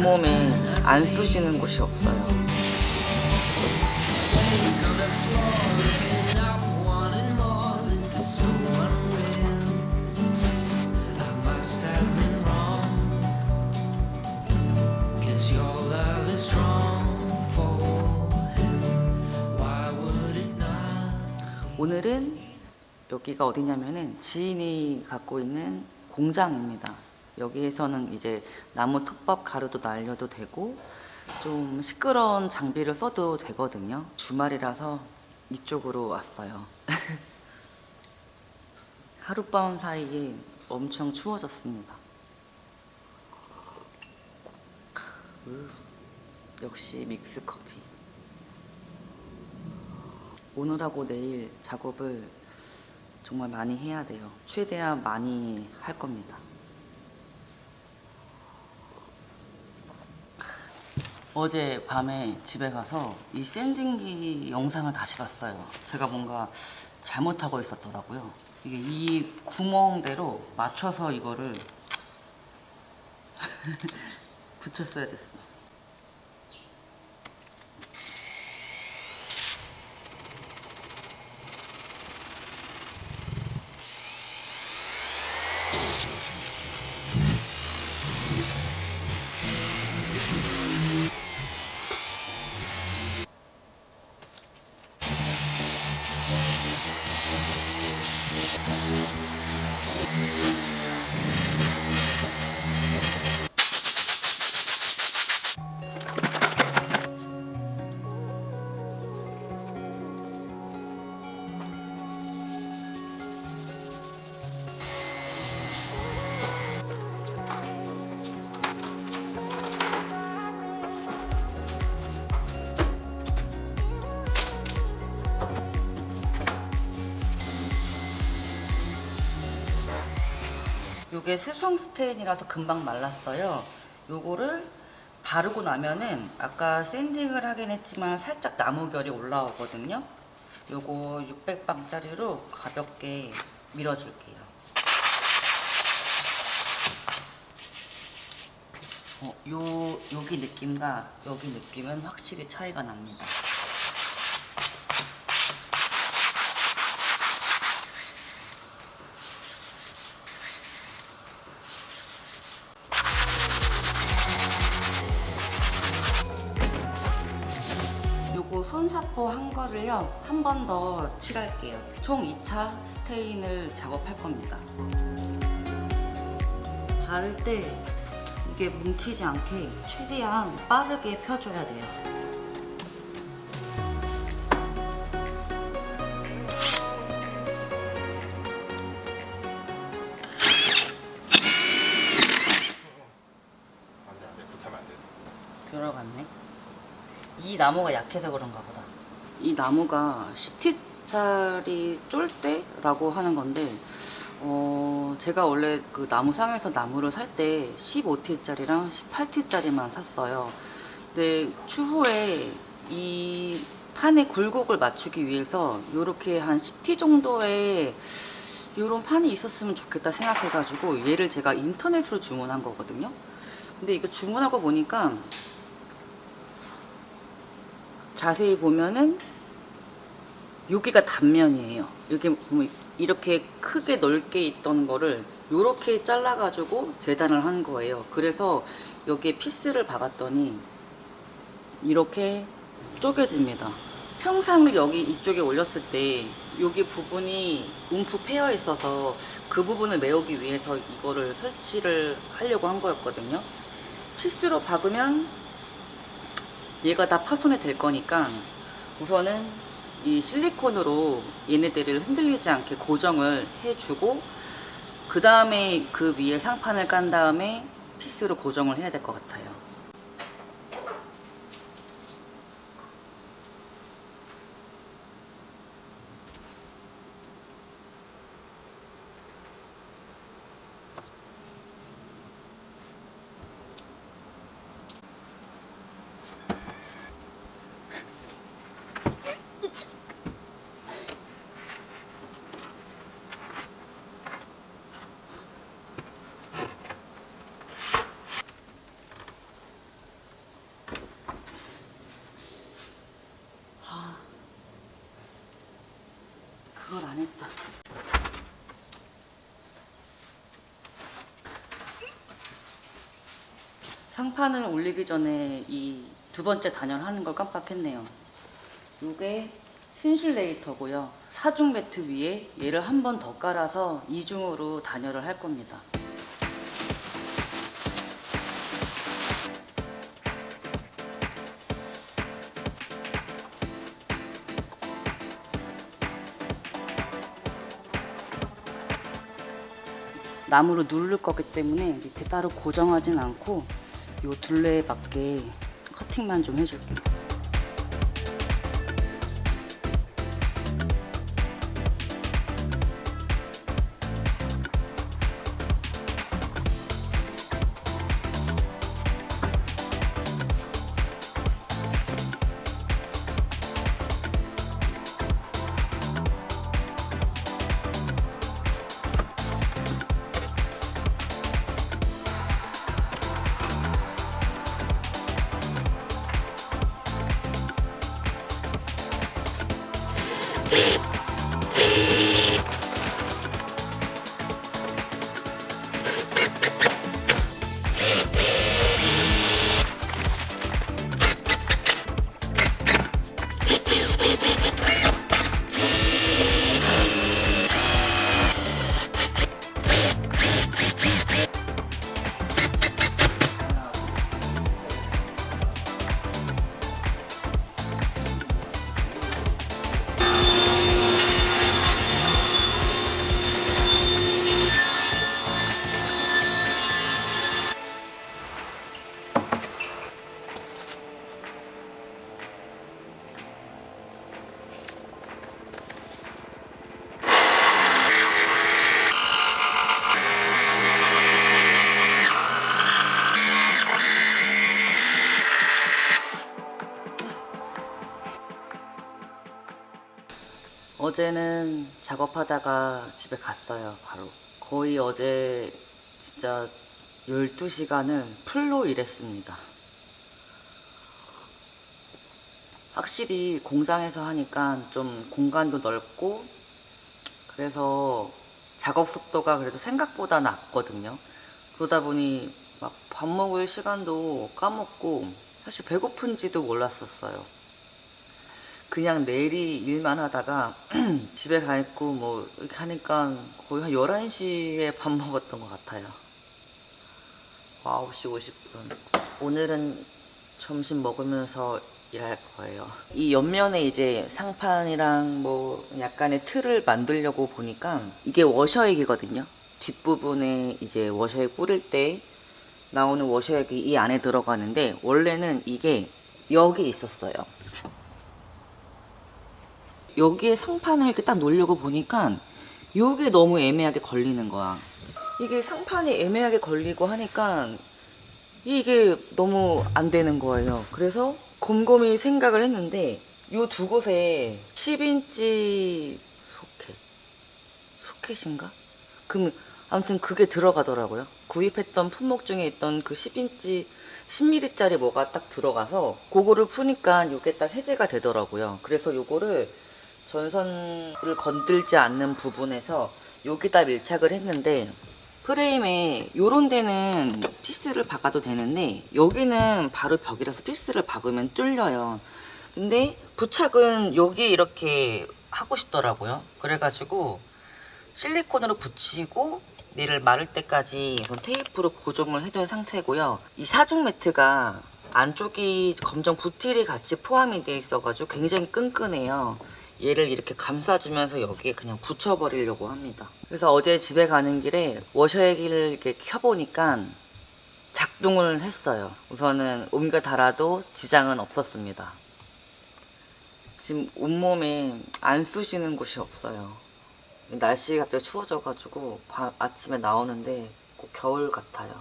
온몸에 안 쑤시는 곳이 없어요. 오늘은 여기가 어디냐면은 지인이 갖고 있는 공장입니다. 여기에서는 이제 나무 톱밥 가루도 날려도 되고 좀 시끄러운 장비를 써도 되거든요. 주말이라서 이쪽으로 왔어요. 하룻밤 사이에 엄청 추워졌습니다. 역시 믹스커피. 오늘하고 내일 작업을 정말 많이 해야 돼요. 최대한 많이 할 겁니다. 어제 밤에 집에 가서 이 샌딩기 영상을 다시 봤어요. 제가 뭔가 잘못하고 있었더라고요. 이게 이 구멍대로 맞춰서 이거를 붙였어야 됐어. 요게 수성 스테인이라서 금방 말랐어요. 요거를 바르고 나면은 아까 샌딩을 하긴 했지만 살짝 나무결이 올라오거든요. 요거 600방짜리로 가볍게 밀어줄게요. 여기 느낌과 여기 느낌은 확실히 차이가 납니다. 손사포 한 거를요, 한 번 더 칠할게요. 총 2차 스테인을 작업할 겁니다. 바를 때 이게 뭉치지 않게 최대한 빠르게 펴줘야 돼요. 들어갔네. 이 나무가 약해서 그런가 보다. 이 나무가 10T짜리 쫄대라고 하는 건데 제가 원래 그 나무상에서 나무를 살 때 15T짜리랑 18T짜리만 샀어요. 근데 추후에 이 판의 굴곡을 맞추기 위해서 이렇게 한 10T 정도의 이런 판이 있었으면 좋겠다 생각해가지고 얘를 제가 인터넷으로 주문한 거거든요. 근데 이거 주문하고 보니까 자세히 보면은 여기가 단면이에요. 여기 보면 이렇게 크게 넓게 있던 거를 이렇게 잘라가지고 재단을 한 거예요. 그래서 여기에 피스를 박았더니 이렇게 쪼개집니다. 평상을 여기 이쪽에 올렸을 때 여기 부분이 움푹 패여 있어서 그 부분을 메우기 위해서 이거를 설치를 하려고 한 거였거든요. 피스로 박으면 얘가 다 파손이 될 거니까 우선은 이 실리콘으로 얘네들을 흔들리지 않게 고정을 해주고 그 다음에 그 위에 상판을 깐 다음에 피스로 고정을 해야 될 것 같아요. 안 했다. 상판을 올리기 전에 이 두 번째 단열하는 걸 깜빡했네요. 이게 신슐레이터고요. 사중 매트 위에 얘를 한 번 더 깔아서 이중으로 단열을 할 겁니다. 나무로 누를 거기 때문에 밑에 따로 고정하진 않고 요 둘레에 맞게 커팅만 좀 해줄게요. 어제는 작업하다가 집에 갔어요. 바로 거의 어제 진짜 12시간을 풀로 일했습니다. 확실히 공장에서 하니까 좀 공간도 넓고 그래서 작업 속도가 그래도 생각보다 낮거든요. 그러다 보니 막 밥 먹을 시간도 까먹고 사실 배고픈지도 몰랐었어요. 그냥 내일이 일만 하다가 집에 가 있고 뭐 이렇게 하니까 거의 한 11시에 밥 먹었던 것 같아요. 9시 50분. 오늘은 점심 먹으면서 일할 거예요. 이 옆면에 이제 상판이랑 뭐 약간의 틀을 만들려고 보니까 이게 워셔액이거든요. 뒷부분에 이제 워셔액 뿌릴 때 나오는 워셔액이 이 안에 들어가는데 원래는 이게 여기 있었어요. 여기에 상판을 이렇게 딱 놓으려고 보니까 이게 너무 애매하게 걸리는 거야. 이게 상판이 애매하게 걸리고 하니까 이게 너무 안 되는 거예요. 그래서 곰곰이 생각을 했는데 이 두 곳에 10인치 소켓인가? 그럼 아무튼 그게 들어가더라고요. 구입했던 품목 중에 있던 그 10인치 10mm짜리 뭐가 딱 들어가서 그거를 푸니까 이게 딱 해제가 되더라고요. 그래서 요거를 전선을 건들지 않는 부분에서 여기다 밀착을 했는데 프레임에 요런 데는 피스를 박아도 되는데 여기는 바로 벽이라서 피스를 박으면 뚫려요. 근데 부착은 여기 이렇게 하고 싶더라고요. 그래가지고 실리콘으로 붙이고 얘를 마를 때까지 우선 테이프로 고정을 해둔 상태고요. 이 사중 매트가 안쪽이 검정 부틸이 같이 포함이 되어 있어가지고 굉장히 끈끈해요. 얘를 이렇게 감싸주면서 여기에 그냥 붙여버리려고 합니다. 그래서 어제 집에 가는 길에 워셔액을 이렇게 켜보니까 작동을 했어요. 우선은 옮겨 달아도 지장은 없었습니다. 지금 온몸에 안 쑤시는 곳이 없어요. 날씨가 갑자기 추워져가지고 아침에 나오는데 꼭 겨울 같아요.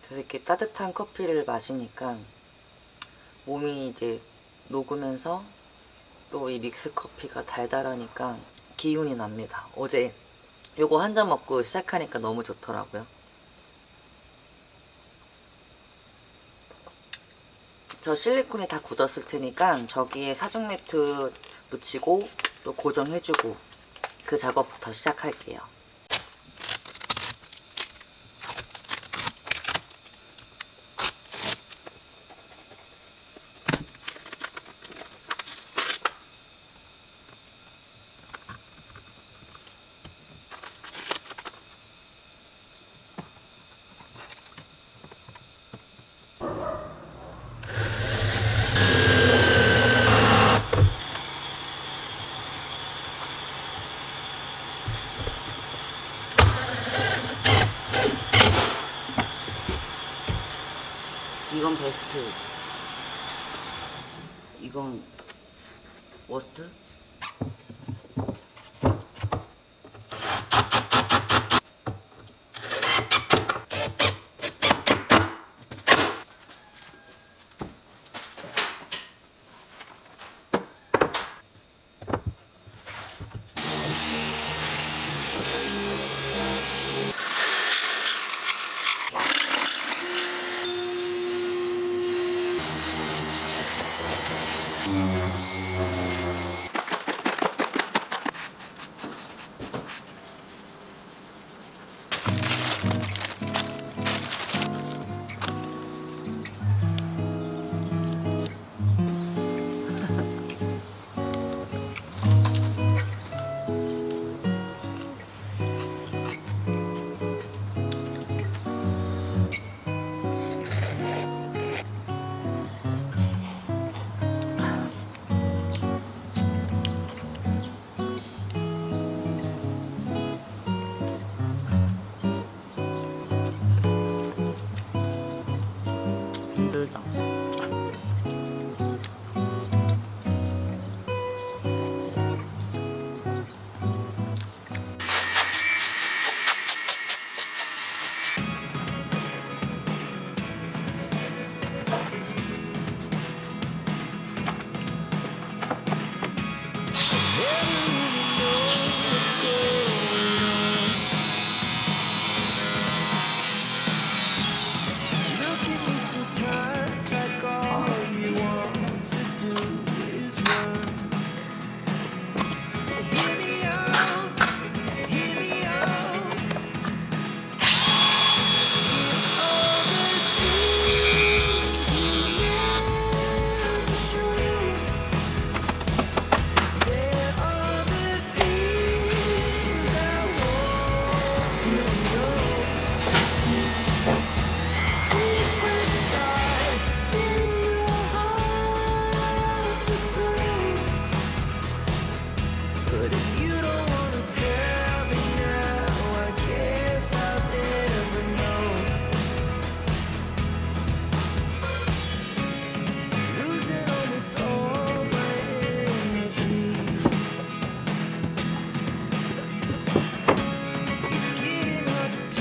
그래서 이렇게 따뜻한 커피를 마시니까 몸이 이제 녹으면서 또 이 믹스 커피가 달달하니까 기운이 납니다. 어제 요거 한 잔 먹고 시작하니까 너무 좋더라고요. 저 실리콘이 다 굳었을 테니까 저기에 사중 매트 붙이고 또 고정해주고 그 작업부터 시작할게요. 이건 베스트, 이건 워스트.